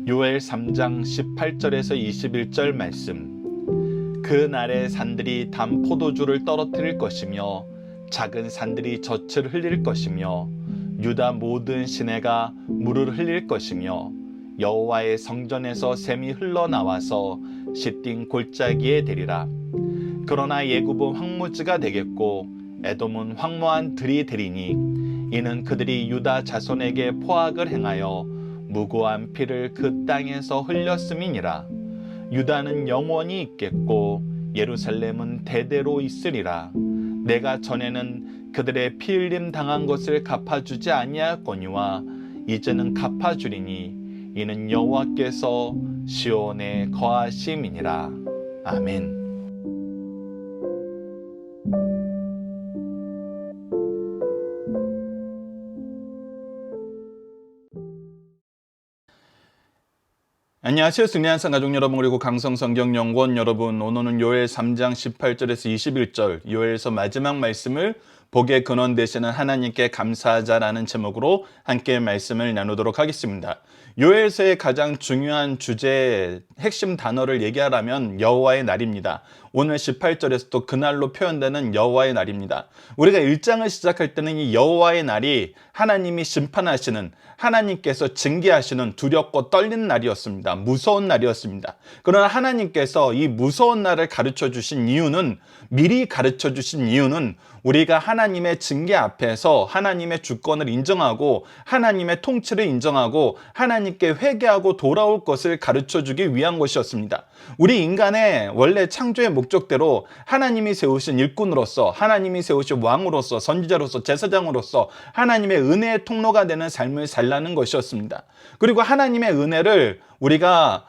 요엘 3장 18절에서 21절 말씀. 그 날에 산들이 단 포도주를 떨어뜨릴 것이며 작은 산들이 젖을 흘릴 것이며 유다 모든 시내가 물을 흘릴 것이며 여호와의 성전에서 샘이 흘러나와서 시띵 골짜기에 되리라. 그러나 예굽은 황무지가 되겠고 에돔은 황무한 들이 되리니 이는 그들이 유다 자손에게 포악을 행하여 무고한 피를 그 땅에서 흘렸음이니라. 유다는 영원히 있겠고 예루살렘은 대대로 있으리라. 내가 전에는 그들의 피 흘림 당한 것을 갚아주지 아니하였거니와 이제는 갚아주리니 이는 여호와께서 시온에 거하심이니라. 아멘. 안녕하세요. 승리한 산 가족 여러분, 그리고 강성성경연구원 여러분, 오늘은 요엘 3장 18절에서 21절 요엘서 마지막 말씀을 복의 근원 되시는 하나님께 감사하자라는 제목으로 함께 말씀을 나누도록 하겠습니다. 요엘서의 가장 중요한 주제 핵심 단어를 얘기하라면 여호와의 날입니다. 오늘 18절에서 또 그날로 표현되는 여호와의 날입니다. 우리가 1장을 시작할 때는 이 여호와의 날이 하나님이 심판하시는, 하나님께서 징계하시는 두렵고 떨리는 날이었습니다. 무서운 날이었습니다. 그러나 하나님께서 이 무서운 날을 가르쳐 주신 이유는, 미리 가르쳐 주신 이유는 우리가 하나님의 징계 앞에서 하나님의 주권을 인정하고 하나님의 통치를 인정하고 하나님께 회개하고 돌아올 것을 가르쳐 주기 위한 것이었습니다. 우리 인간의 원래 창조의 목적대로 하나님이 세우신 일꾼으로서, 하나님이 세우신 왕으로서, 선지자로서, 제사장으로서 하나님의 은혜의 통로가 되는 삶을 살라는 것이었습니다. 그리고 하나님의 은혜를 우리가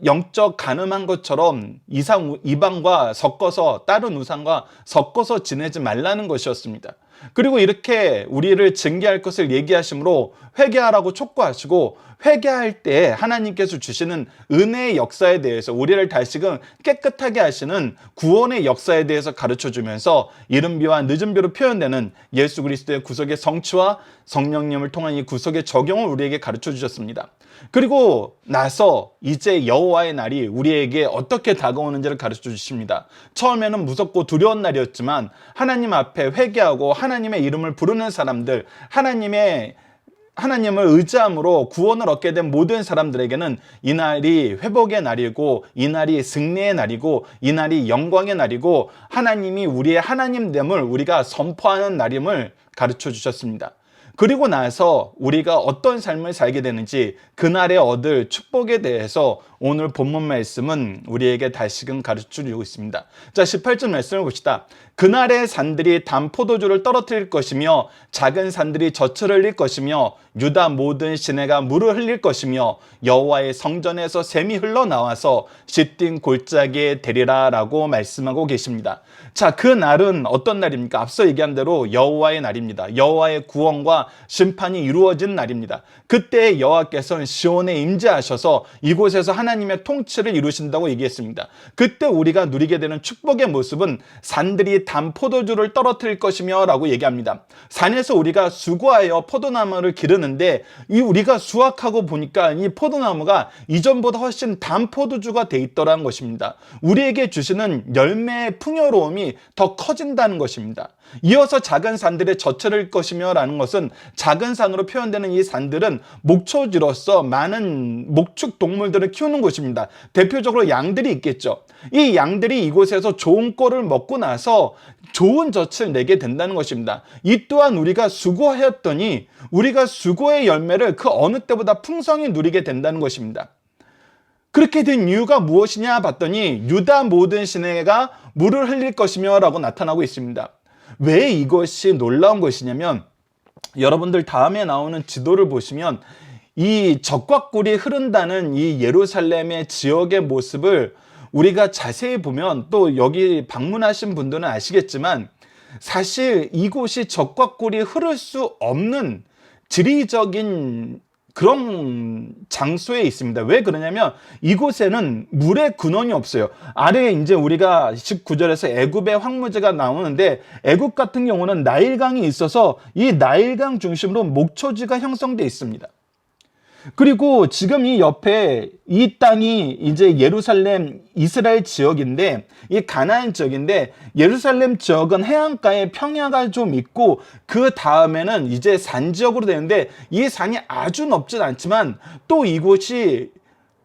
영적 간음한 것처럼 이방과 섞어서, 다른 우상과 섞어서 지내지 말라는 것이었습니다. 그리고 이렇게 우리를 징계할 것을 얘기하심으로 회개하라고 촉구하시고, 회개할 때 하나님께서 주시는 은혜의 역사에 대해서, 우리를 다시금 깨끗하게 하시는 구원의 역사에 대해서 가르쳐주면서 이른 비와 늦은 비로 표현되는 예수 그리스도의 구속의 성취와 성령님을 통한 이 구속의 적용을 우리에게 가르쳐 주셨습니다. 그리고 나서 이제 여호와의 날이 우리에게 어떻게 다가오는지를 가르쳐 주십니다. 처음에는 무섭고 두려운 날이었지만 하나님 앞에 회개하고 하나님의 이름을 부르는 사람들, 하나님을 의지함으로 구원을 얻게 된 모든 사람들에게는 이 날이 회복의 날이고, 이 날이 승리의 날이고, 이 날이 영광의 날이고, 하나님이 우리의 하나님됨을 우리가 선포하는 날임을 가르쳐 주셨습니다. 그리고 나서 우리가 어떤 삶을 살게 되는지, 그날에 얻을 축복에 대해서 오늘 본문 말씀은 우리에게 다시금 가르쳐 주고 있습니다. 자, 18절 말씀을 봅시다. 그날에 산들이 단 포도주를 떨어뜨릴 것이며 작은 산들이 젖을 흘릴 것이며 유다 모든 시내가 물을 흘릴 것이며 여호와의 성전에서 샘이 흘러나와서 시띵 골짜기에 되리라 라고 말씀하고 계십니다. 자, 그 날은 어떤 날입니까? 앞서 얘기한 대로 여호와의 날입니다. 여호와의 구원과 심판이 이루어진 날입니다. 그때 여호와께서는 시온에 임재하셔서 이곳에서 하나님의 통치를 이루신다고 얘기했습니다. 그때 우리가 누리게 되는 축복의 모습은 산들이 단 포도주를 떨어뜨릴 것이며 라고 얘기합니다. 산에서 우리가 수고하여 포도나무를 기르는데 이 우리가 수확하고 보니까 이 포도나무가 이전보다 훨씬 단 포도주가 돼 있더라는 것입니다. 우리에게 주시는 열매의 풍요로움이 더 커진다는 것입니다. 이어서 작은 산들의 젖을 흘릴 것이며 라는 것은, 작은 산으로 표현되는 이 산들은 목초지로서 많은 목축 동물들을 키우는 곳입니다. 대표적으로 양들이 있겠죠. 이 양들이 이곳에서 좋은 꼴을 먹고 나서 좋은 젖을 내게 된다는 것입니다. 이 또한 우리가 수고하였더니 우리가 수고의 열매를 그 어느 때보다 풍성히 누리게 된다는 것입니다. 그렇게 된 이유가 무엇이냐 봤더니 유다 모든 시내가 물을 흘릴 것이며 라고 나타나고 있습니다. 왜 이것이 놀라운 것이냐면, 여러분들 다음에 나오는 지도를 보시면 이 젖과 꿀이 흐른다는 이 예루살렘의 지역의 모습을 우리가 자세히 보면, 또 여기 방문하신 분들은 아시겠지만 사실 이곳이 젖과 꿀이 흐를 수 없는 지리적인 그런 장소에 있습니다. 왜 그러냐면 이곳에는 물의 근원이 없어요. 아래에 이제 우리가 19절에서 애굽의 황무지가 나오는데, 애굽 같은 경우는 나일강이 있어서 이 나일강 중심으로 목초지가 형성되어 있습니다. 그리고 지금 이 옆에 이 땅이 이제 예루살렘 이스라엘 지역인데 이 가나안 지역인데 예루살렘 지역은 해안가에 평야가 좀 있고 그 다음에는 이제 산 지역으로 되는데 이 산이 아주 높진 않지만 또 이곳이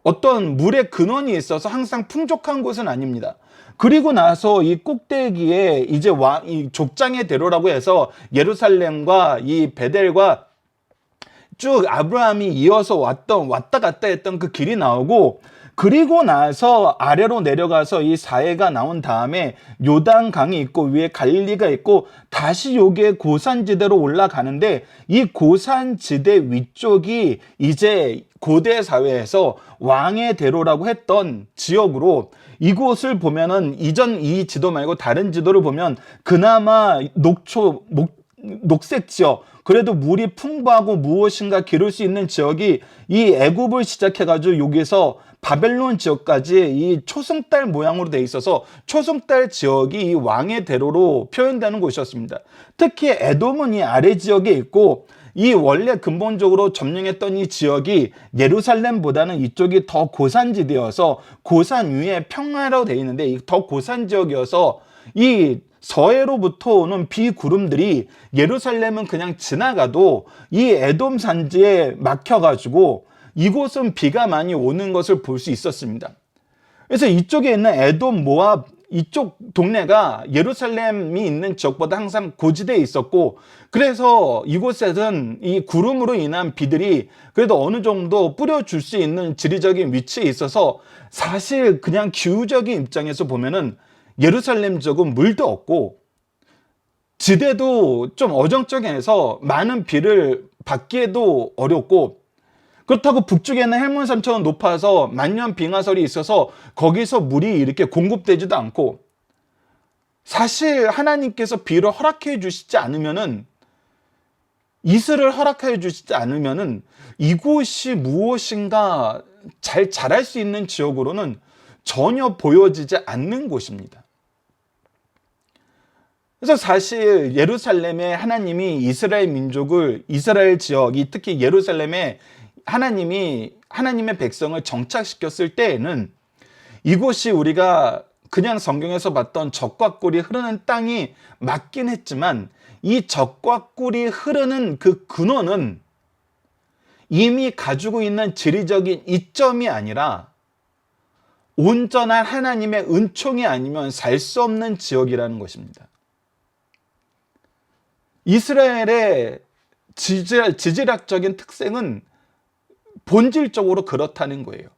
어떤 물의 근원이 있어서 항상 풍족한 곳은 아닙니다. 그리고 나서 이 꼭대기에 이제 이 족장의 대로라고 해서 예루살렘과 이 베델과 쭉 아브라함이 이어서 왔다 갔다 했던 그 길이 나오고, 그리고 나서 아래로 내려가서 이 사해가 나온 다음에 요단강이 있고 위에 갈릴리가 있고 다시 요게 고산지대로 올라가는데, 이 고산지대 위쪽이 이제 고대 사회에서 왕의 대로라고 했던 지역으로, 이곳을 보면은 이전 이 지도 말고 다른 지도를 보면 그나마 녹색 지역, 그래도 물이 풍부하고 무엇인가 기를 수 있는 지역이 이 애굽을 시작해가지고 여기서 바벨론 지역까지 이 초승달 모양으로 돼 있어서 초승달 지역이 이 왕의 대로로 표현되는 곳이었습니다. 특히 에돔은 이 아래 지역에 있고, 이 원래 근본적으로 점령했던 이 지역이 예루살렘보다는 이쪽이 더 고산지대여서 고산 위에 평야로 돼 있는데 더 고산 지역이어서 이 서해로부터 오는 비구름들이 예루살렘은 그냥 지나가도 이 에돔 산지에 막혀가지고 이곳은 비가 많이 오는 것을 볼 수 있었습니다. 그래서 이쪽에 있는 에돔, 모압 이쪽 동네가 예루살렘이 있는 지역보다 항상 고지대에 있었고, 그래서 이곳에는 이 구름으로 인한 비들이 그래도 어느 정도 뿌려줄 수 있는 지리적인 위치에 있어서 사실 그냥 기후적인 입장에서 보면은 예루살렘 지역은 물도 없고 지대도 좀 어정쩡해서 많은 비를 받기에도 어렵고, 그렇다고 북쪽에는 hermon산처럼 높아서 만년 빙하설이 있어서 거기서 물이 이렇게 공급되지도 않고, 사실 하나님께서 비를 허락해 주시지 않으면은, 이슬을 허락해 주시지 않으면은 이곳이 무엇인가 잘 자랄 수 있는 지역으로는 전혀 보여지지 않는 곳입니다. 그래서 사실 예루살렘에 하나님이 이스라엘 민족을, 이스라엘 지역이 특히 예루살렘에 하나님이 하나님의 백성을 정착시켰을 때에는 이곳이 우리가 그냥 성경에서 봤던 젖과 꿀이 흐르는 땅이 맞긴 했지만, 이 젖과 꿀이 흐르는 그 근원은 이미 가지고 있는 지리적인 이점이 아니라 온전한 하나님의 은총이 아니면 살 수 없는 지역이라는 것입니다. 이스라엘의 지질학적인 특성은 본질적으로 그렇다는 거예요.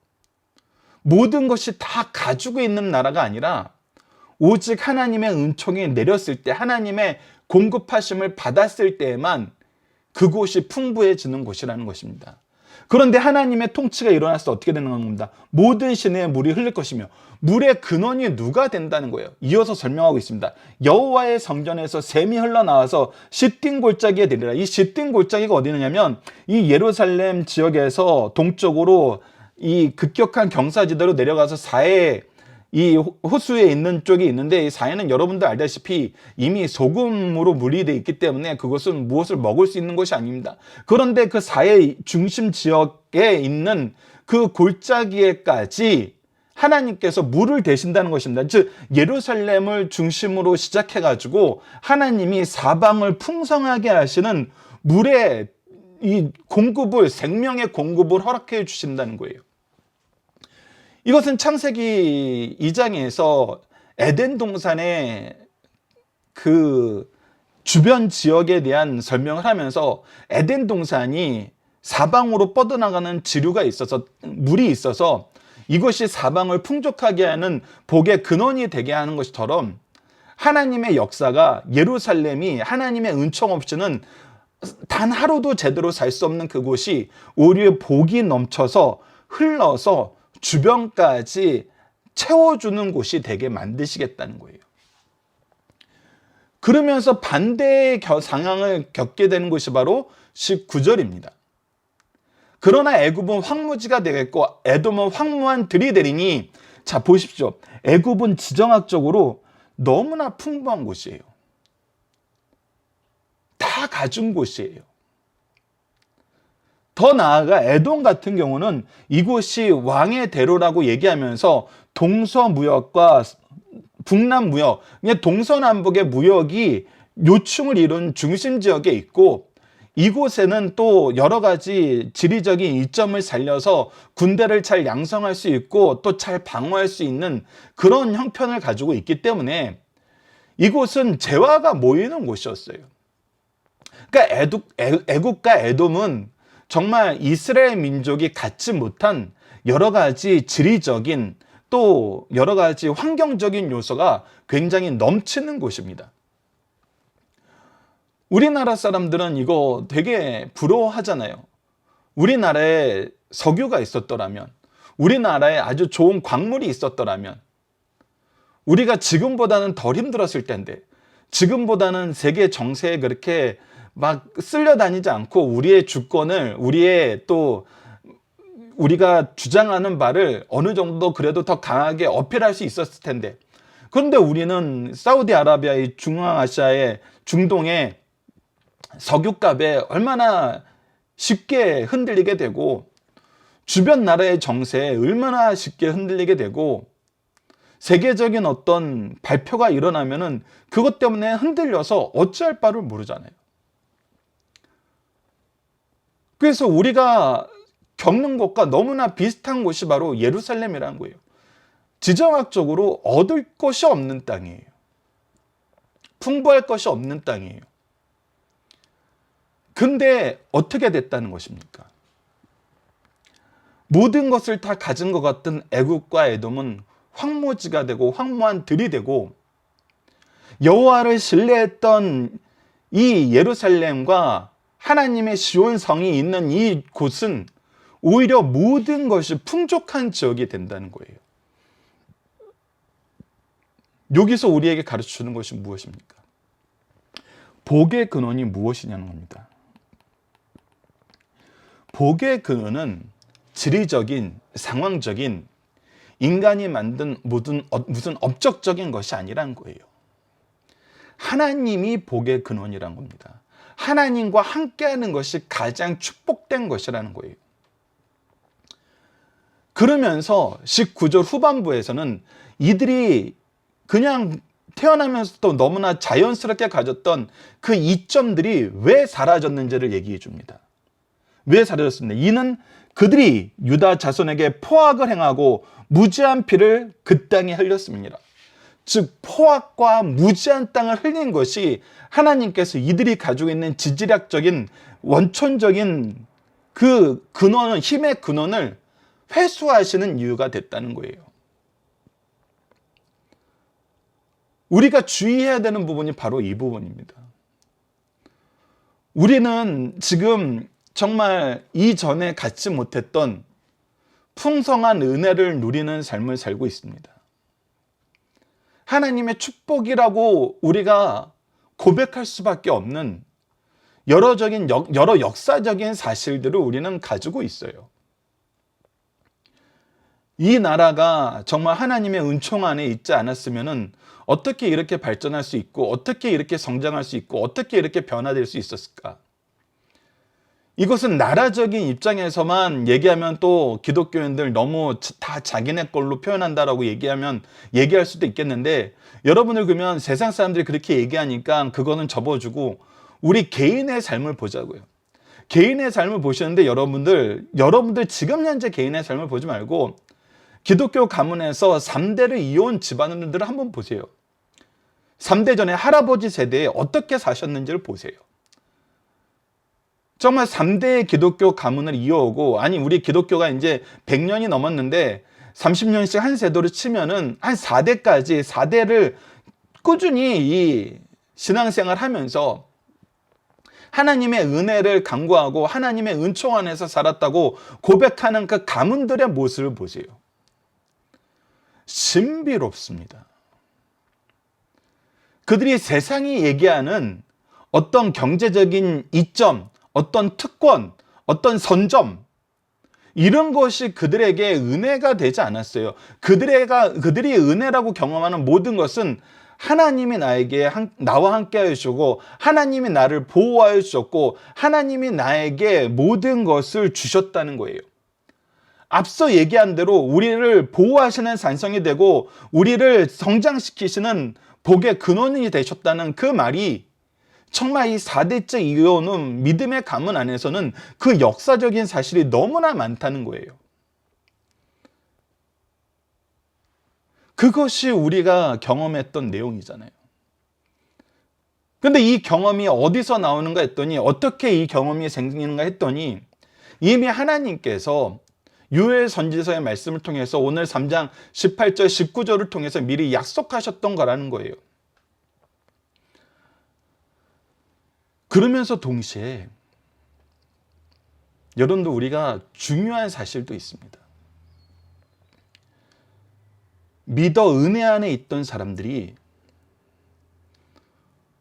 모든 것이 다 가지고 있는 나라가 아니라 오직 하나님의 은총이 내렸을 때, 하나님의 공급하심을 받았을 때에만 그곳이 풍부해지는 곳이라는 것입니다. 그런데 하나님의 통치가 일어나서 어떻게 되는 겁니다. 모든 시내에 물이 흐를 것이며 물의 근원이 누가 된다는 거예요. 이어서 설명하고 있습니다. 여호와의 성전에서 샘이 흘러나와서 시딤 골짜기에 내리라. 이 시딤 골짜기가 어디 있느냐면 이 예루살렘 지역에서 동쪽으로 이 급격한 경사지대로 내려가서 사해 이 호수에 있는 쪽이 있는데, 이 사해는 여러분들 알다시피 이미 소금으로 물이 있기 때문에 그것은 무엇을 먹을 수 있는 것이 아닙니다. 그런데 그 사해 중심 지역에 있는 그 골짜기에까지 하나님께서 물을 대신다는 것입니다. 즉 예루살렘을 중심으로 시작해가지고 하나님이 사방을 풍성하게 하시는 물의 이 공급을, 생명의 공급을 허락해 주신다는 거예요. 이것은 창세기 2장에서 에덴 동산의 그 주변 지역에 대한 설명을 하면서, 에덴 동산이 사방으로 뻗어나가는 지류가 있어서, 물이 있어서 이것이 사방을 풍족하게 하는 복의 근원이 되게 하는 것처럼, 하나님의 역사가 예루살렘이 하나님의 은총 없이는 단 하루도 제대로 살 수 없는 그곳이 오히려 복이 넘쳐서 흘러서 주변까지 채워주는 곳이 되게 만드시겠다는 거예요. 그러면서 반대의 상황을 겪게 되는 것이 바로 19절입니다. 그러나 애굽은 황무지가 되겠고 에돔은 황무한 들이 되리니, 자 보십시오. 애굽은 지정학적으로 너무나 풍부한 곳이에요. 다 가진 곳이에요. 더 나아가 에돔 같은 경우는 이곳이 왕의 대로라고 얘기하면서 동서무역과 북남무역, 동서남북의 무역이 요충을 이룬 중심 지역에 있고, 이곳에는 또 여러 가지 지리적인 이점을 살려서 군대를 잘 양성할 수 있고 또 잘 방어할 수 있는 그런 형편을 가지고 있기 때문에 이곳은 재화가 모이는 곳이었어요. 그러니까 애국과 에돔은 정말 이스라엘 민족이 갖지 못한 여러 가지 지리적인 또 여러 가지 환경적인 요소가 굉장히 넘치는 곳입니다. 우리나라 사람들은 이거 되게 부러워하잖아요. 우리나라에 석유가 있었더라면, 우리나라에 아주 좋은 광물이 있었더라면 우리가 지금보다는 덜 힘들었을 텐데, 지금보다는 세계 정세에 그렇게 막 쓸려다니지 않고 우리의 주권을, 우리의 또 우리가 주장하는 바를 어느 정도 그래도 더 강하게 어필할 수 있었을 텐데, 그런데 우리는 사우디아라비아의 중앙아시아의 중동의 석유값에 얼마나 쉽게 흔들리게 되고, 주변 나라의 정세에 얼마나 쉽게 흔들리게 되고, 세계적인 어떤 발표가 일어나면은 그것 때문에 흔들려서 어찌할 바를 모르잖아요. 그래서 우리가 겪는 것과 너무나 비슷한 곳이 바로 예루살렘이라는 거예요. 지정학적으로 얻을 것이 없는 땅이에요. 풍부할 것이 없는 땅이에요. 근데 어떻게 됐다는 것입니까? 모든 것을 다 가진 것 같은 애국과 에돔은 황무지가 되고 황무한 들이 되고, 여호와를 신뢰했던 이 예루살렘과 하나님의 시온 성이 있는 이 곳은 오히려 모든 것이 풍족한 지역이 된다는 거예요. 여기서 우리에게 가르쳐주는 것이 무엇입니까? 복의 근원이 무엇이냐는 겁니다. 복의 근원은 지리적인, 상황적인, 인간이 만든 무슨 업적적인 것이 아니란 거예요. 하나님이 복의 근원이란 겁니다. 하나님과 함께하는 것이 가장 축복된 것이라는 거예요. 그러면서 19절 후반부에서는 이들이 그냥 태어나면서도 너무나 자연스럽게 가졌던 그 이점들이 왜 사라졌는지를 얘기해 줍니다. 왜 사라졌습니까? 이는 그들이 유다 자손에게 포악을 행하고 무지한 피를 그 땅에 흘렸습니다. 즉 포악과 무지한 땅을 흘린 것이 하나님께서 이들이 가지고 있는 지질학적인 원천적인 그 근원을, 힘의 근원을 회수하시는 이유가 됐다는 거예요. 우리가 주의해야 되는 부분이 바로 이 부분입니다. 우리는 지금 정말 이전에 갖지 못했던 풍성한 은혜를 누리는 삶을 살고 있습니다. 하나님의 축복이라고 우리가 고백할 수밖에 없는 여러 역사적인 사실들을 우리는 가지고 있어요. 이 나라가 정말 하나님의 은총 안에 있지 않았으면은 어떻게 이렇게 발전할 수 있고, 어떻게 이렇게 성장할 수 있고, 어떻게 이렇게 변화될 수 있었을까? 이것은 나라적인 입장에서만 얘기하면 또 기독교인들 너무 다 자기네 걸로 표현한다라고 얘기할 수도 있겠는데, 여러분들 그러면 세상 사람들이 그렇게 얘기하니까 그거는 접어주고 우리 개인의 삶을 보자고요. 개인의 삶을 보시는데 여러분들 지금 현재 개인의 삶을 보지 말고 기독교 가문에서 3대를 이어온 집안들을 한번 보세요. 3대 전에 할아버지 세대에 어떻게 사셨는지를 보세요. 정말 3대의 기독교 가문을 이어오고, 아니 우리 기독교가 이제 100년이 넘었는데 30년씩 한 세대로 치면은 한 4대를 꾸준히 이 신앙생활 하면서 하나님의 은혜를 간구하고 하나님의 은총 안에서 살았다고 고백하는 그 가문들의 모습을 보세요. 신비롭습니다. 그들이 세상이 얘기하는 어떤 경제적인 이점, 어떤 특권, 어떤 선점, 이런 것이 그들에게 은혜가 되지 않았어요. 그들이 은혜라고 경험하는 모든 것은 하나님이 나와 함께 하시고 하나님이 나를 보호하여 주셨고 하나님이 나에게 모든 것을 주셨다는 거예요. 앞서 얘기한 대로 우리를 보호하시는 산성이 되고 우리를 성장시키시는 복의 근원이 되셨다는 그 말이 정말 이 4대째 이어오는 믿음의 가문 안에서는 그 역사적인 사실이 너무나 많다는 거예요. 그것이 우리가 경험했던 내용이잖아요. 근데 이 경험이 어디서 나오는가 했더니 어떻게 이 경험이 생기는가 했더니 이미 하나님께서 요엘 선지서의 말씀을 통해서 오늘 3장 18절 19절을 통해서 미리 약속하셨던 거라는 거예요. 그러면서 동시에 여러분들 우리가 중요한 사실도 있습니다. 믿어 은혜 안에 있던 사람들이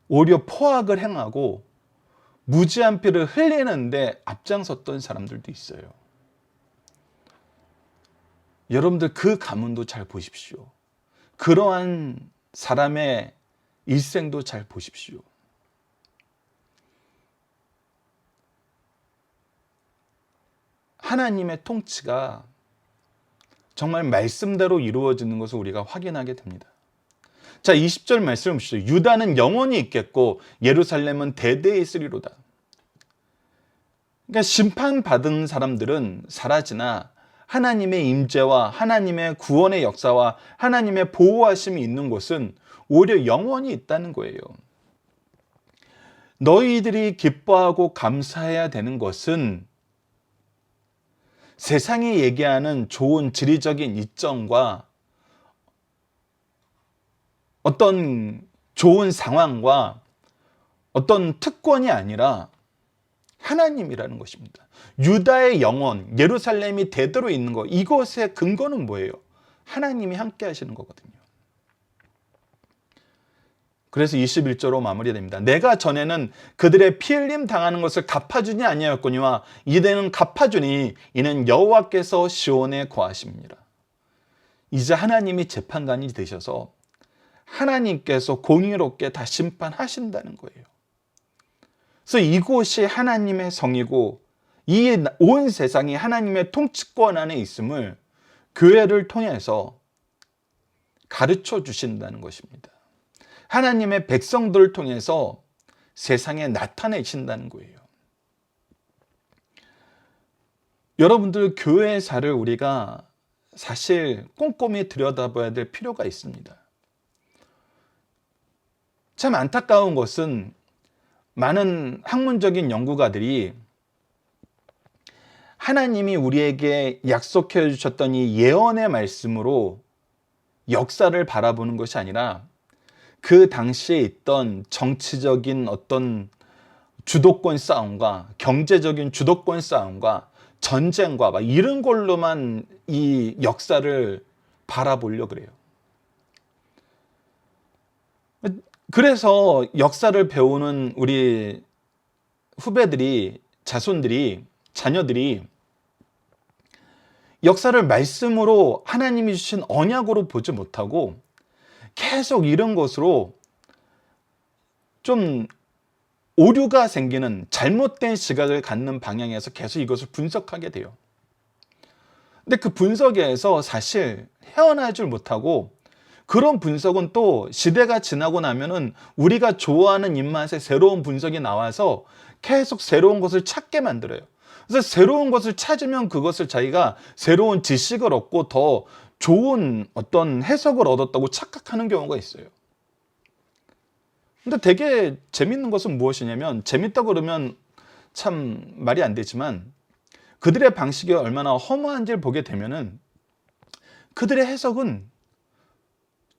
오히려 포악을 행하고 무지한 피를 흘리는데 앞장섰던 사람들도 있어요. 여러분들 그 가문도 잘 보십시오. 그러한 사람의 일생도 잘 보십시오. 하나님의 통치가 정말 말씀대로 이루어지는 것을 우리가 확인하게 됩니다. 자, 20절 말씀을 보시죠. 유다는 영원히 있겠고 예루살렘은 대대에 있으리로다. 그러니까 심판받은 사람들은 사라지나 하나님의 임재와 하나님의 구원의 역사와 하나님의 보호하심이 있는 곳은 오히려 영원히 있다는 거예요. 너희들이 기뻐하고 감사해야 되는 것은 세상이 얘기하는 좋은 지리적인 이점과 어떤 좋은 상황과 어떤 특권이 아니라 하나님이라는 것입니다. 유다의 영원, 예루살렘이 대대로 있는 것, 이것의 근거는 뭐예요? 하나님이 함께 하시는 거거든요. 그래서 21절로 마무리됩니다. 내가 전에는 그들의 피 흘림 당하는 것을 갚아주니 아니하였거니와 이제는 갚아주니 이는 여호와께서 시온에 거하십니다. 이제 하나님이 재판관이 되셔서 하나님께서 공의롭게 다 심판하신다는 거예요. 그래서 이곳이 하나님의 성이고 이 온 세상이 하나님의 통치권 안에 있음을 교회를 통해서 가르쳐 주신다는 것입니다. 하나님의 백성들을 통해서 세상에 나타내신다는 거예요. 여러분들 교회사를 우리가 사실 꼼꼼히 들여다봐야 될 필요가 있습니다. 참 안타까운 것은 많은 학문적인 연구가들이 하나님이 우리에게 약속해 주셨던 이 예언의 말씀으로 역사를 바라보는 것이 아니라 그 당시에 있던 정치적인 어떤 주도권 싸움과 경제적인 주도권 싸움과 전쟁과 막 이런 걸로만 이 역사를 바라보려고 그래요. 그래서 역사를 배우는 우리 후배들이, 자녀들이 역사를 말씀으로 하나님이 주신 언약으로 보지 못하고 계속 이런 것으로 좀 오류가 생기는 잘못된 시각을 갖는 방향에서 계속 이것을 분석하게 돼요. 근데 그 분석에서 사실 헤어나질 못하고 그런 분석은 또 시대가 지나고 나면은 우리가 좋아하는 입맛에 새로운 분석이 나와서 계속 새로운 것을 찾게 만들어요. 그래서 새로운 것을 찾으면 그것을 자기가 새로운 지식을 얻고 더 좋은 어떤 해석을 얻었다고 착각하는 경우가 있어요. 근데 되게 재밌는 것은 무엇이냐면, 재밌다고 그러면 참 말이 안 되지만 그들의 방식이 얼마나 허무한지를 보게 되면은 그들의 해석은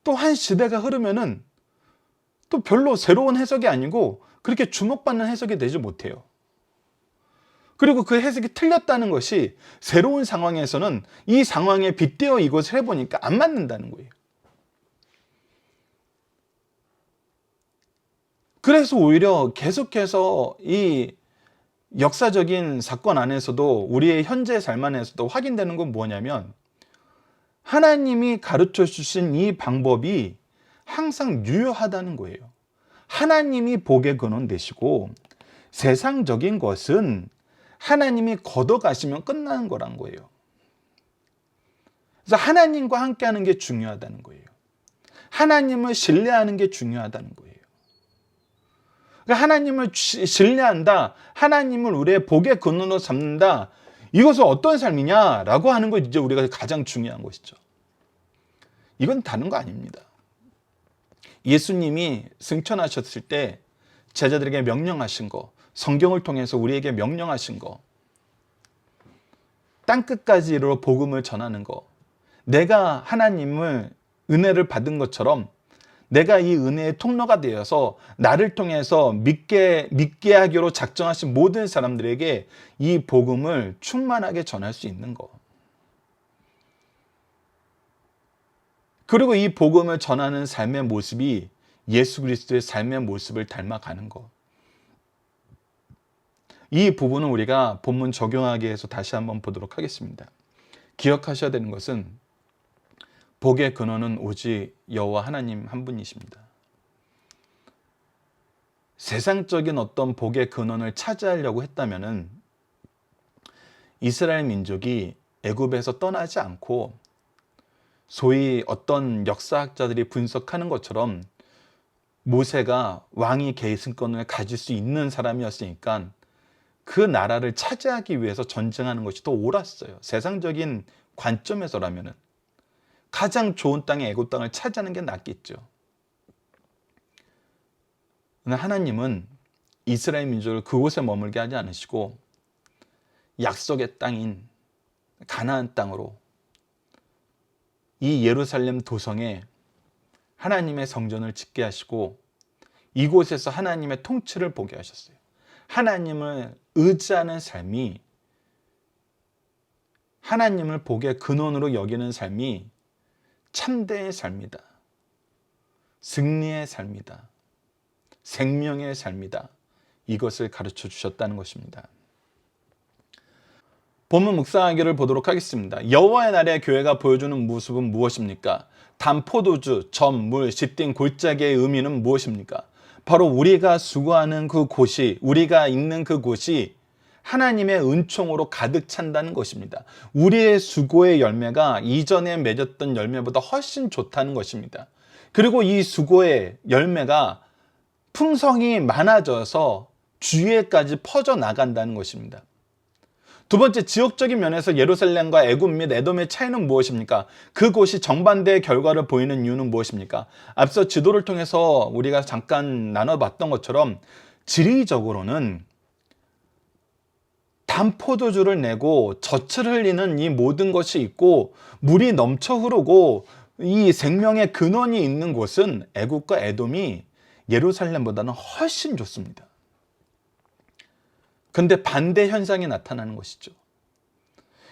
또 한 시대가 흐르면은 또 별로 새로운 해석이 아니고 그렇게 주목받는 해석이 되지 못해요. 그리고 그 해석이 틀렸다는 것이 새로운 상황에서는 이 상황에 빗대어 이것을 해보니까 안 맞는다는 거예요. 그래서 오히려 계속해서 이 역사적인 사건 안에서도 우리의 현재 삶 안에서도 확인되는 건 뭐냐면 하나님이 가르쳐 주신 이 방법이 항상 유효하다는 거예요. 하나님이 복의 근원 되시고 세상적인 것은 하나님이 걷어가시면 끝나는 거란 거예요. 그래서 하나님과 함께하는 게 중요하다는 거예요. 하나님을 신뢰하는 게 중요하다는 거예요. 그러니까 하나님을 신뢰한다, 하나님을 우리의 복의 근원으로 삼는다, 이것은 어떤 삶이냐라고 하는 거 이제 우리가 가장 중요한 것이죠. 이건 다른 거 아닙니다. 예수님이 승천하셨을 때 제자들에게 명령하신 거, 성경을 통해서 우리에게 명령하신 거, 땅끝까지 이르러 복음을 전하는 거, 내가 하나님을 은혜를 받은 것처럼 내가 이 은혜의 통로가 되어서 나를 통해서 믿게 하기로 작정하신 모든 사람들에게 이 복음을 충만하게 전할 수 있는 거. 그리고 이 복음을 전하는 삶의 모습이 예수 그리스도의 삶의 모습을 닮아가는 거. 이 부분은 우리가 본문 적용하기 위해서 다시 한번 보도록 하겠습니다. 기억하셔야 되는 것은 복의 근원은 오직 여호와 하나님 한 분이십니다. 세상적인 어떤 복의 근원을 차지하려고 했다면은 이스라엘 민족이 애굽에서 떠나지 않고 소위 어떤 역사학자들이 분석하는 것처럼 모세가 왕위 계승권을 가질 수 있는 사람이었으니까 그 나라를 차지하기 위해서 전쟁하는 것이 더 옳았어요. 세상적인 관점에서라면은 가장 좋은 땅의 애굽 땅을 차지하는 게 낫겠죠. 그러나 하나님은 이스라엘 민족을 그곳에 머물게 하지 않으시고 약속의 땅인 가나안 땅으로 이 예루살렘 도성에 하나님의 성전을 짓게 하시고 이곳에서 하나님의 통치를 보게 하셨어요. 하나님을 의지하는 삶이, 하나님을 복의 근원으로 여기는 삶이 참되의 삶이다. 승리의 삶이다. 생명의 삶이다. 이것을 가르쳐 주셨다는 것입니다. 본문 묵상하기를 보도록 하겠습니다. 여호와의 날에 교회가 보여주는 모습은 무엇입니까? 단 포도주, 점, 물, 싯딩, 골짜기의 의미는 무엇입니까? 바로 우리가 수고하는 그 곳이, 우리가 있는 그 곳이 하나님의 은총으로 가득 찬다는 것입니다. 우리의 수고의 열매가 이전에 맺었던 열매보다 훨씬 좋다는 것입니다. 그리고 이 수고의 열매가 풍성이 많아져서 주위에까지 퍼져나간다는 것입니다. 두 번째, 지역적인 면에서 예루살렘과 애굽 및 에돔의 차이는 무엇입니까? 그곳이 정반대의 결과를 보이는 이유는 무엇입니까? 앞서 지도를 통해서 우리가 잠깐 나눠봤던 것처럼 지리적으로는 단 포도주를 내고 젖을 흘리는 이 모든 것이 있고 물이 넘쳐 흐르고 이 생명의 근원이 있는 곳은 애굽과 에돔이 예루살렘보다는 훨씬 좋습니다. 근데 반대 현상이 나타나는 것이죠.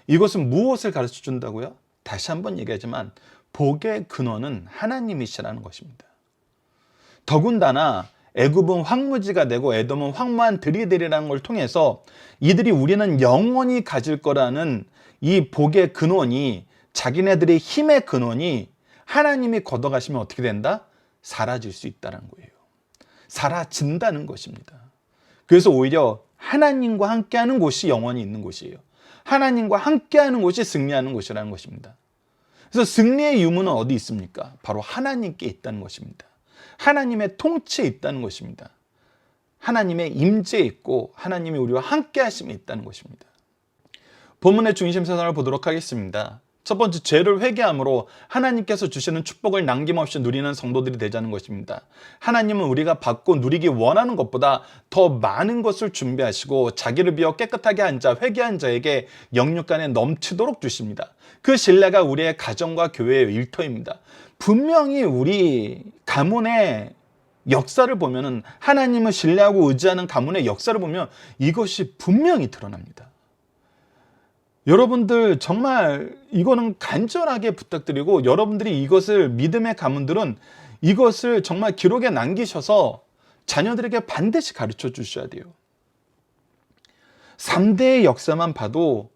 이것은 무엇을 가르쳐 준다고요? 다시 한번 얘기하지만 복의 근원은 하나님이시라는 것입니다. 더군다나 애굽은 황무지가 되고 에돔은 황무한 들이 되리라는 걸 통해서 이들이 우리는 영원히 가질 거라는 이 복의 근원이, 자기네들의 힘의 근원이 하나님이 걷어가시면 어떻게 된다? 사라질 수 있다는 거예요. 사라진다는 것입니다. 그래서 오히려 하나님과 함께하는 곳이 영원히 있는 곳이에요. 하나님과 함께하는 곳이 승리하는 곳이라는 것입니다. 그래서 승리의 유무는 어디 있습니까? 바로 하나님께 있다는 것입니다. 하나님의 통치에 있다는 것입니다. 하나님의 임재에 있고 하나님이 우리와 함께 하심에 있다는 것입니다. 본문의 중심 사상을 보도록 하겠습니다. 첫 번째, 죄를 회개함으로 하나님께서 주시는 축복을 남김없이 누리는 성도들이 되자는 것입니다. 하나님은 우리가 받고 누리기 원하는 것보다 더 많은 것을 준비하시고 자기를 비워 깨끗하게 한 자, 회개한 자에게 영육간에 넘치도록 주십니다. 그 신뢰가 우리의 가정과 교회의 일터입니다. 분명히 우리 가문의 역사를 보면은, 하나님을 신뢰하고 의지하는 가문의 역사를 보면 이것이 분명히 드러납니다. 여러분들 정말 이거는 간절하게 부탁드리고, 여러분들이 이것을, 믿음의 가문들은 이것을 정말 기록에 남기셔서 자녀들에게 반드시 가르쳐 주셔야 돼요. 3대의 역사만 봐도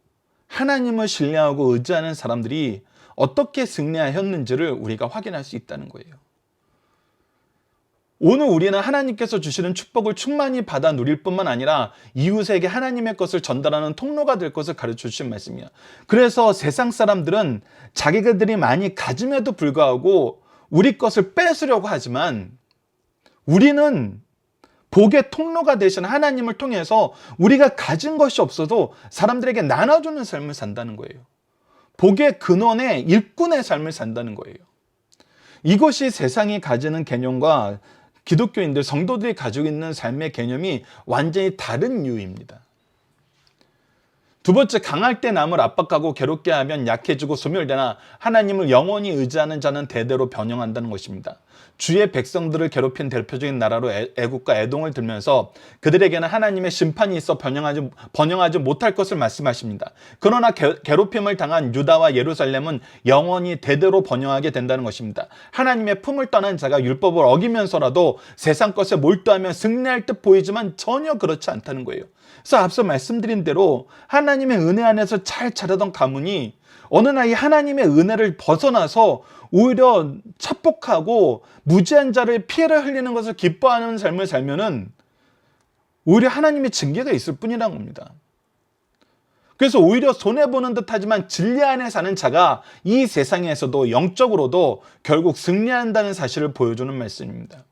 하나님을 신뢰하고 의지하는 사람들이 어떻게 승리하였는지를 우리가 확인할 수 있다는 거예요. 오늘 우리는 하나님께서 주시는 축복을 충만히 받아 누릴 뿐만 아니라 이웃에게 하나님의 것을 전달하는 통로가 될 것을 가르쳐 주신 말씀이에요. 그래서 세상 사람들은 자기들이 많이 가짐에도 불구하고 우리 것을 뺏으려고 하지만 우리는 복의 통로가 되신 하나님을 통해서 우리가 가진 것이 없어도 사람들에게 나눠주는 삶을 산다는 거예요. 복의 근원의 일꾼의 삶을 산다는 거예요. 이것이 세상이 가지는 개념과 기독교인들, 성도들이 가지고 있는 삶의 개념이 완전히 다른 이유입니다. 두 번째, 강할 때 남을 압박하고 괴롭게 하면 약해지고 소멸되나 하나님을 영원히 의지하는 자는 대대로 변형한다는 것입니다. 주의 백성들을 괴롭힌 대표적인 나라로 애국과 애동을 들면서 그들에게는 하나님의 심판이 있어 번영하지 못할 것을 말씀하십니다. 그러나 괴롭힘을 당한 유다와 예루살렘은 영원히 대대로 번영하게 된다는 것입니다. 하나님의 품을 떠난 자가 율법을 어기면서라도 세상 것에 몰두하며 승리할 듯 보이지만 전혀 그렇지 않다는 거예요. 그래서 앞서 말씀드린 대로 하나님의 은혜 안에서 잘 자라던 가문이 어느 날 이 하나님의 은혜를 벗어나서 오히려 착복하고 무지한 자를 피해를 흘리는 것을 기뻐하는 삶을 살면은 오히려 하나님의 징계가 있을 뿐이란 겁니다. 그래서 오히려 손해보는 듯 하지만 진리 안에 사는 자가 이 세상에서도 영적으로도 결국 승리한다는 사실을 보여주는 말씀입니다.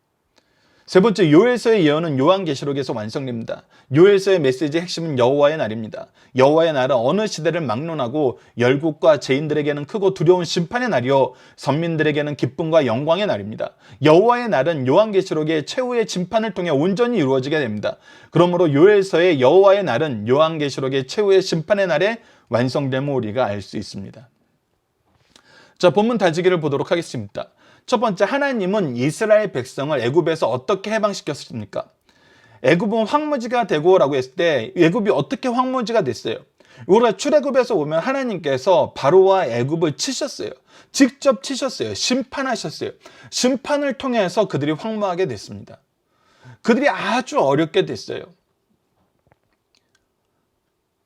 세 번째, 요엘서의 예언은 요한계시록에서 완성됩니다. 요엘서의 메시지의 핵심은 여호와의 날입니다. 여호와의 날은 어느 시대를 막론하고 열국과 죄인들에게는 크고 두려운 심판의 날이요 선민들에게는 기쁨과 영광의 날입니다. 여호와의 날은 요한계시록의 최후의 심판을 통해 온전히 이루어지게 됩니다. 그러므로 요엘서의 여호와의 날은 요한계시록의 최후의 심판의 날에 완성됨을 우리가 알 수 있습니다. 자, 본문 다지기를 보도록 하겠습니다. 첫 번째, 하나님은 이스라엘 백성을 애굽에서 어떻게 해방시켰습니까? 애굽은 황무지가 되고라고 했을 때 애굽이 어떻게 황무지가 됐어요? 우리가 출애굽에서 보면 하나님께서 바로와 애굽을 치셨어요. 직접 치셨어요. 심판하셨어요. 심판을 통해서 그들이 황무하게 됐습니다. 그들이 아주 어렵게 됐어요.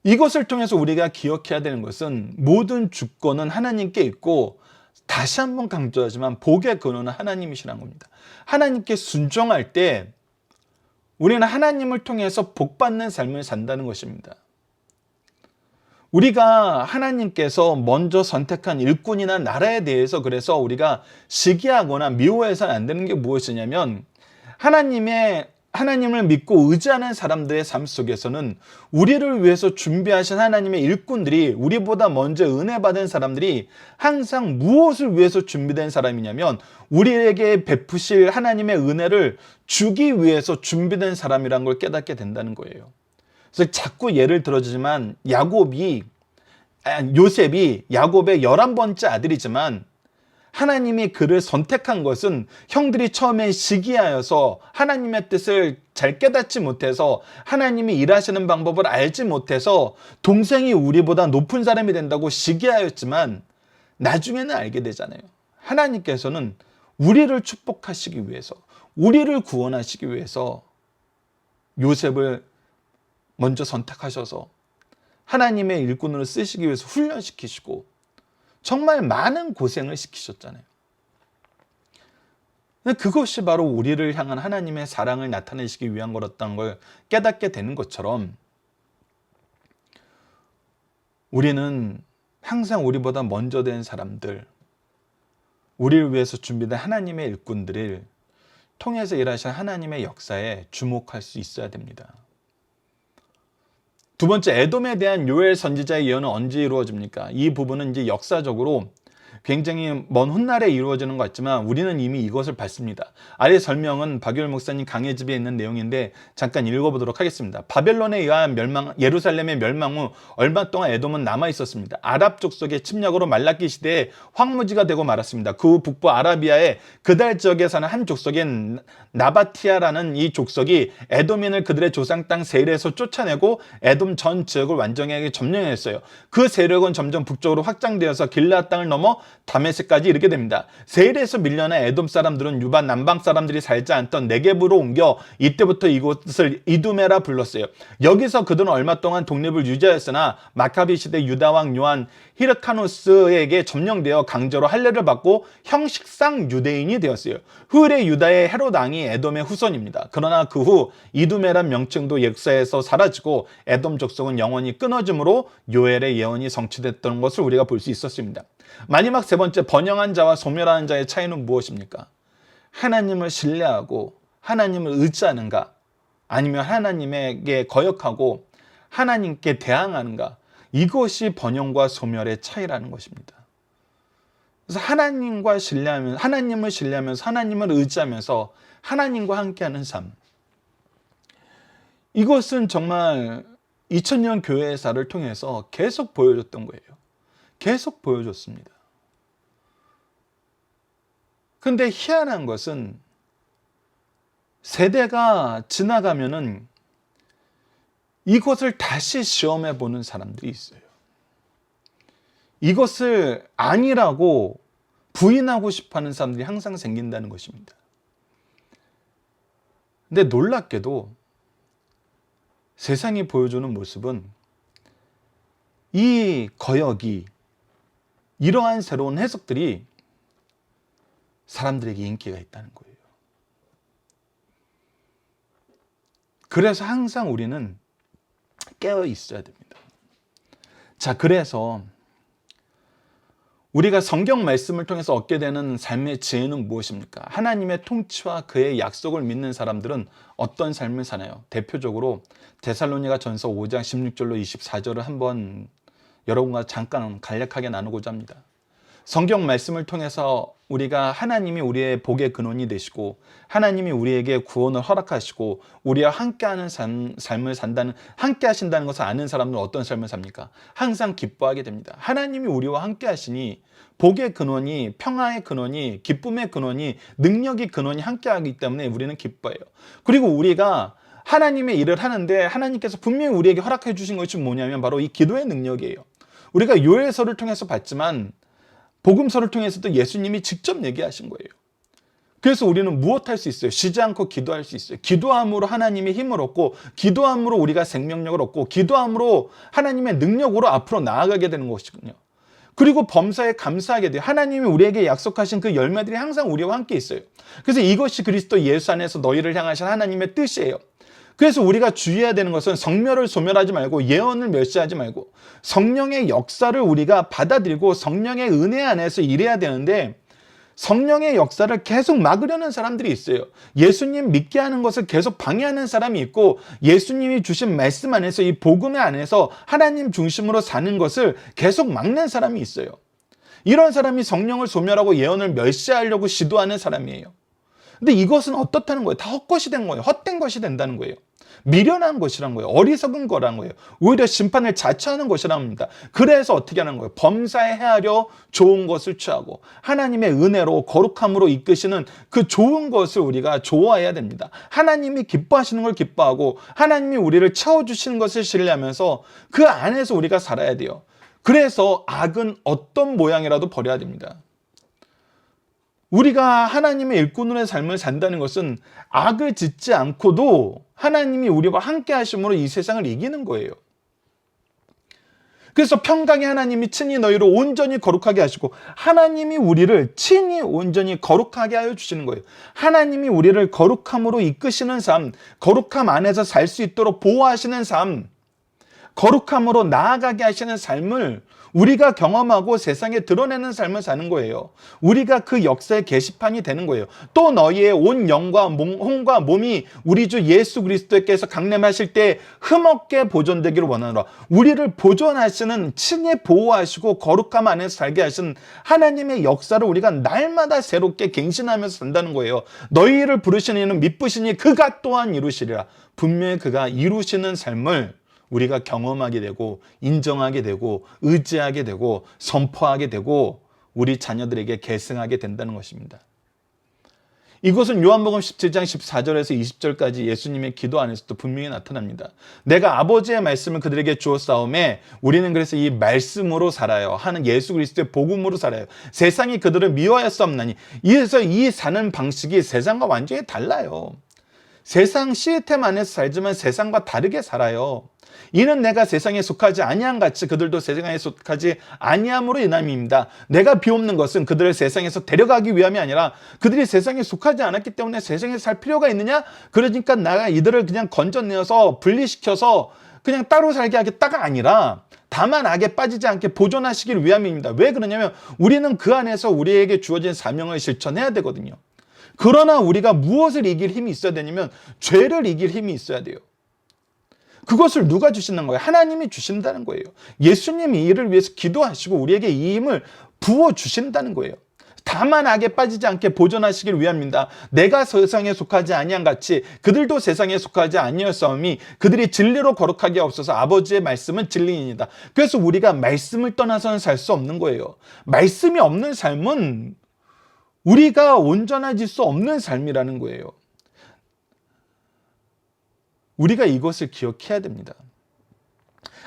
이것을 통해서 우리가 기억해야 되는 것은 모든 주권은 하나님께 있고 다시 한번 강조하지만 복의 근원은 하나님이시라는 겁니다. 하나님께 순종할 때 우리는 하나님을 통해서 복받는 삶을 산다는 것입니다. 우리가 하나님께서 먼저 선택한 일꾼이나 나라에 대해서 그래서 우리가 시기하거나 미워해서는 안 되는 게 무엇이냐면 하나님을 믿고 의지하는 사람들의 삶 속에서는 우리를 위해서 준비하신 하나님의 일꾼들이 우리보다 먼저 은혜 받은 사람들이 항상 무엇을 위해서 준비된 사람이냐면 우리에게 베푸실 하나님의 은혜를 주기 위해서 준비된 사람이라는 걸 깨닫게 된다는 거예요. 그래서 자꾸 예를 들어주지만 요셉이 야곱의 11번째 아들이지만 하나님이 그를 선택한 것은 형들이 처음에 시기하여서 하나님의 뜻을 잘 깨닫지 못해서 하나님이 일하시는 방법을 알지 못해서 동생이 우리보다 높은 사람이 된다고 시기하였지만 나중에는 알게 되잖아요. 하나님께서는 우리를 축복하시기 위해서, 우리를 구원하시기 위해서 요셉을 먼저 선택하셔서 하나님의 일꾼으로 쓰시기 위해서 훈련시키시고 정말 많은 고생을 시키셨잖아요. 그것이 바로 우리를 향한 하나님의 사랑을 나타내시기 위한 거였다는 걸 깨닫게 되는 것처럼 우리는 항상 우리보다 먼저 된 사람들, 우리를 위해서 준비된 하나님의 일꾼들을 통해서 일하신 하나님의 역사에 주목할 수 있어야 됩니다. 두 번째, 에돔에 대한 요엘 선지자의 예언은 언제 이루어집니까? 이 부분은 이제 역사적으로 굉장히 먼 훗날에 이루어지는 것 같지만 우리는 이미 이것을 봤습니다. 아래 설명은 박유열 목사님 강해집에 있는 내용인데 잠깐 읽어보도록 하겠습니다. 바벨론에 의한 예루살렘의 멸망 후 얼마 동안 에돔은 남아 있었습니다. 아랍 족속의 침략으로 말라기 시대에 황무지가 되고 말았습니다. 그 후 북부 아라비아의 그달 지역에 사는 한 족속인 나바티아라는 이 족속이 에돔인을 그들의 조상 땅 세일에서 쫓아내고 에돔 전 지역을 완전하게 점령했어요. 그 세력은 점점 북쪽으로 확장되어서 길르앗 땅을 넘어 다메섹까지 이르게 됩니다. 세일에서 밀려난 에돔 사람들은 유다 남방 사람들이 살지 않던 네겝으로 옮겨 이때부터 이곳을 이두메라 불렀어요. 여기서 그들은 얼마 동안 독립을 유지하였으나 마카비 시대 유다 왕 요한 히르카노스에게 점령되어 강제로 할례를 받고 형식상 유대인이 되었어요. 후일의 유다의 헤롯 왕이 에돔의 후손입니다. 그러나 그 후 이두메란 명칭도 역사에서 사라지고 에돔 족속은 영원히 끊어짐으로 요엘의 예언이 성취됐던 것을 우리가 볼 수 있었습니다. 마지막 세 번째, 번영한 자와 소멸하는 자의 차이는 무엇입니까? 하나님을 신뢰하고 하나님을 의지하는가, 아니면 하나님에게 거역하고 하나님께 대항하는가, 이것이 번영과 소멸의 차이라는 것입니다. 그래서 하나님을 신뢰하면서 하나님을 의지하면서 하나님과 함께하는 삶, 이것은 정말 2000년 교회사를 통해서 계속 보여줬던 거예요. 계속 보여줬습니다. 근데 희한한 것은 세대가 지나가면은 이것을 다시 시험해 보는 사람들이 있어요. 이것을 아니라고 부인하고 싶어 하는 사람들이 항상 생긴다는 것입니다. 근데 놀랍게도 세상이 보여주는 모습은 이 거역이, 이러한 새로운 해석들이 사람들에게 인기가 있다는 거예요. 그래서 항상 우리는 깨어 있어야 됩니다. 자, 그래서 우리가 성경 말씀을 통해서 얻게 되는 삶의 지혜는 무엇입니까? 하나님의 통치와 그의 약속을 믿는 사람들은 어떤 삶을 사나요? 대표적으로 데살로니가 전서 5장 16절로 24절을 한번 여러분과 잠깐 간략하게 나누고자 합니다. 성경 말씀을 통해서 우리가 하나님이 우리의 복의 근원이 되시고 하나님이 우리에게 구원을 허락하시고 우리와 함께하는 삶을 산다는, 함께 하신다는 것을 아는 사람들은 어떤 삶을 삽니까? 항상 기뻐하게 됩니다. 하나님이 우리와 함께 하시니 복의 근원이, 평화의 근원이, 기쁨의 근원이, 능력의 근원이 함께하기 때문에 우리는 기뻐해요. 그리고 우리가 하나님의 일을 하는데 하나님께서 분명히 우리에게 허락해 주신 것이 뭐냐면 바로 이 기도의 능력이에요. 우리가 요엘서를 통해서 봤지만 복음서를 통해서도 예수님이 직접 얘기하신 거예요. 그래서 우리는 무엇할 수 있어요? 쉬지 않고 기도할 수 있어요. 기도함으로 하나님의 힘을 얻고, 기도함으로 우리가 생명력을 얻고, 기도함으로 하나님의 능력으로 앞으로 나아가게 되는 것이거든요. 그리고 범사에 감사하게 돼요. 하나님이 우리에게 약속하신 그 열매들이 항상 우리와 함께 있어요. 그래서 이것이 그리스도 예수 안에서 너희를 향하신 하나님의 뜻이에요. 그래서 우리가 주의해야 되는 것은 성멸을 소멸하지 말고 예언을 멸시하지 말고 성령의 역사를 우리가 받아들이고 성령의 은혜 안에서 일해야 되는데, 성령의 역사를 계속 막으려는 사람들이 있어요. 예수님 믿게 하는 것을 계속 방해하는 사람이 있고, 예수님이 주신 말씀 안에서, 이 복음의 안에서 하나님 중심으로 사는 것을 계속 막는 사람이 있어요. 이런 사람이 성령을 소멸하고 예언을 멸시하려고 시도하는 사람이에요. 근데 이것은 어떻다는 거예요? 다 헛것이 된 거예요. 헛된 것이 된다는 거예요. 미련한 것이란 거예요. 어리석은 거란 거예요. 오히려 심판을 자처하는 것이란 겁니다. 그래서 어떻게 하는 거예요? 범사에 헤아려 좋은 것을 취하고 하나님의 은혜로 거룩함으로 이끄시는 그 좋은 것을 우리가 좋아해야 됩니다. 하나님이 기뻐하시는 걸 기뻐하고 하나님이 우리를 채워주시는 것을 신뢰하면서 그 안에서 우리가 살아야 돼요. 그래서 악은 어떤 모양이라도 버려야 됩니다. 우리가 하나님의 일꾼의 삶을 산다는 것은 악을 짓지 않고도 하나님이 우리와 함께 하심으로 이 세상을 이기는 거예요. 그래서 평강의 하나님이 친히 너희를 온전히 거룩하게 하시고, 하나님이 우리를 친히 온전히 거룩하게 하여 주시는 거예요. 하나님이 우리를 거룩함으로 이끄시는 삶, 거룩함 안에서 살 수 있도록 보호하시는 삶, 거룩함으로 나아가게 하시는 삶을 우리가 경험하고 세상에 드러내는 삶을 사는 거예요. 우리가 그 역사의 게시판이 되는 거예요. 또 너희의 온 영과 혼과 몸이 우리 주 예수 그리스도께서 강림하실 때 흠없게 보존되기를 원하노라. 우리를 보존하시는, 친히 보호하시고 거룩함 안에서 살게 하시는 하나님의 역사를 우리가 날마다 새롭게 갱신하면서 산다는 거예요. 너희를 부르신 이는 미쁘시니 그가 또한 이루시리라. 분명히 그가 이루시는 삶을 우리가 경험하게 되고 인정하게 되고 의지하게 되고 선포하게 되고 우리 자녀들에게 계승하게 된다는 것입니다. 이것은 요한복음 17장 14절에서 20절까지 예수님의 기도 안에서도 분명히 나타납니다. 내가 아버지의 말씀을 그들에게 주었사오매 우리는 그래서 이 말씀으로 살아요 하는 예수 그리스도의 복음으로 살아요. 세상이 그들을 미워하였사옵나니. 그래서 이 사는 방식이 세상과 완전히 달라요. 세상 시스템 안에서 살지만 세상과 다르게 살아요. 이는 내가 세상에 속하지 아니한 같이 그들도 세상에 속하지 아니함으로 인함입니다. 내가 비옵는 것은 그들을 세상에서 데려가기 위함이 아니라 그들이 세상에 속하지 않았기 때문에 세상에 살 필요가 있느냐? 그러니까 내가 이들을 그냥 건져내어서 분리시켜서 그냥 따로 살게 하겠다가 아니라 다만 악에 빠지지 않게 보존하시길 위함입니다. 왜 그러냐면 우리는 그 안에서 우리에게 주어진 사명을 실천해야 되거든요. 그러나 우리가 무엇을 이길 힘이 있어야 되냐면 죄를 이길 힘이 있어야 돼요. 그것을 누가 주시는 거예요? 하나님이 주신다는 거예요. 예수님이 이를 위해서 기도하시고 우리에게 이 힘을 부어주신다는 거예요. 다만 악에 빠지지 않게 보존하시길 위함입니다. 내가 세상에 속하지 아니한 같이 그들도 세상에 속하지 아니었사오니 그들이 진리로 거룩하게 없어서 아버지의 말씀은 진리입니다. 그래서 우리가 말씀을 떠나서는 살 수 없는 거예요. 말씀이 없는 삶은 우리가 온전해질 수 없는 삶이라는 거예요. 우리가 이것을 기억해야 됩니다.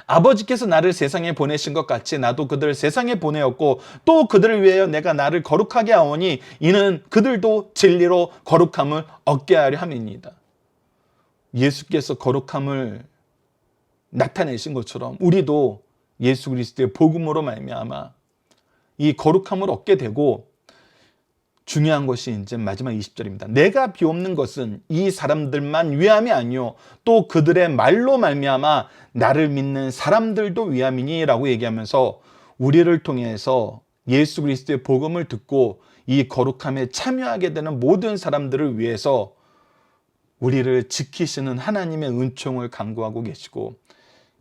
아버지께서 나를 세상에 보내신 것 같이 나도 그들을 세상에 보내었고 또 그들을 위하여 내가 나를 거룩하게 하오니 이는 그들도 진리로 거룩함을 얻게 하려 함이니이다. 예수께서 거룩함을 나타내신 것처럼 우리도 예수 그리스도의 복음으로 말미암아 이 거룩함을 얻게 되고, 중요한 것이 이제 마지막 20절입니다. 내가 비옵는 것은 이 사람들만 위함이 아니요 또 그들의 말로 말미암아 나를 믿는 사람들도 위함이니 라고 얘기하면서 우리를 통해서 예수 그리스도의 복음을 듣고 이 거룩함에 참여하게 되는 모든 사람들을 위해서 우리를 지키시는 하나님의 은총을 간구하고 계시고,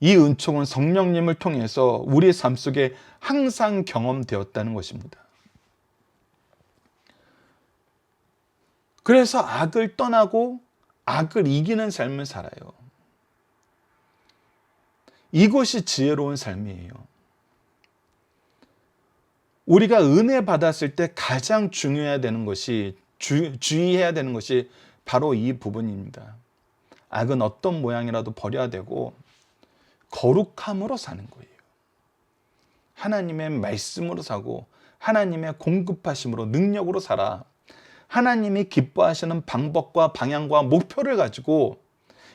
이 은총은 성령님을 통해서 우리의 삶 속에 항상 경험되었다는 것입니다. 그래서 악을 떠나고 악을 이기는 삶을 살아요. 이것이 지혜로운 삶이에요. 우리가 은혜 받았을 때 가장 중요해야 되는 것이, 주의해야 되는 것이 바로 이 부분입니다. 악은 어떤 모양이라도 버려야 되고 거룩함으로 사는 거예요. 하나님의 말씀으로 사고 하나님의 공급하심으로 능력으로 살아. 하나님이 기뻐하시는 방법과 방향과 목표를 가지고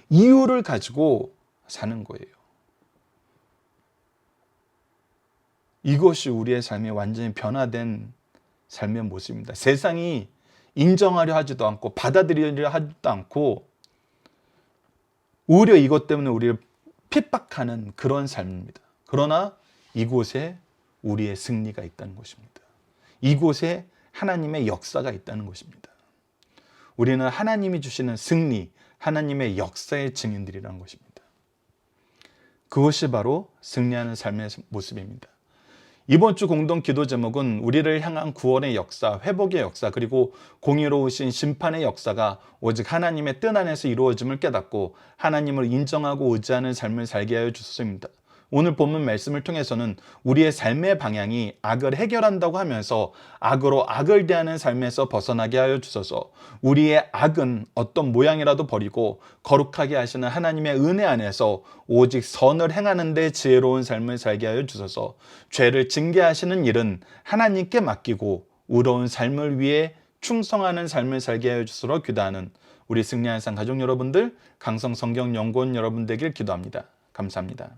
이유를 가지고 사는 거예요. 이것이 우리의 삶이 완전히 변화된 삶의 모습입니다. 세상이 인정하려 하지도 않고 받아들이려 하지도 않고 오히려 이것 때문에 우리를 핍박하는 그런 삶입니다. 그러나 이곳에 우리의 승리가 있다는 것입니다. 이곳에 하나님의 역사가 있다는 것입니다. 우리는 하나님이 주시는 승리, 하나님의 역사의 증인들이라는 것입니다. 그것이 바로 승리하는 삶의 모습입니다. 이번 주 공동 기도 제목은 우리를 향한 구원의 역사, 회복의 역사, 그리고 공의로우신 심판의 역사가 오직 하나님의 뜻 안에서 이루어짐을 깨닫고 하나님을 인정하고 의지하는 삶을 살게 하여 주소서입니다. 오늘 본문 말씀을 통해서는 우리의 삶의 방향이 악을 해결한다고 하면서 악으로 악을 대하는 삶에서 벗어나게 하여 주소서. 우리의 악은 어떤 모양이라도 버리고 거룩하게 하시는 하나님의 은혜 안에서 오직 선을 행하는 데 지혜로운 삶을 살게 하여 주소서. 죄를 징계하시는 일은 하나님께 맡기고 의로운 삶을 위해 충성하는 삶을 살게 하여 주소서 기도하는 우리 승리한 상 가족 여러분들, 강성 성경 연구원 여러분 되길 기도합니다. 감사합니다.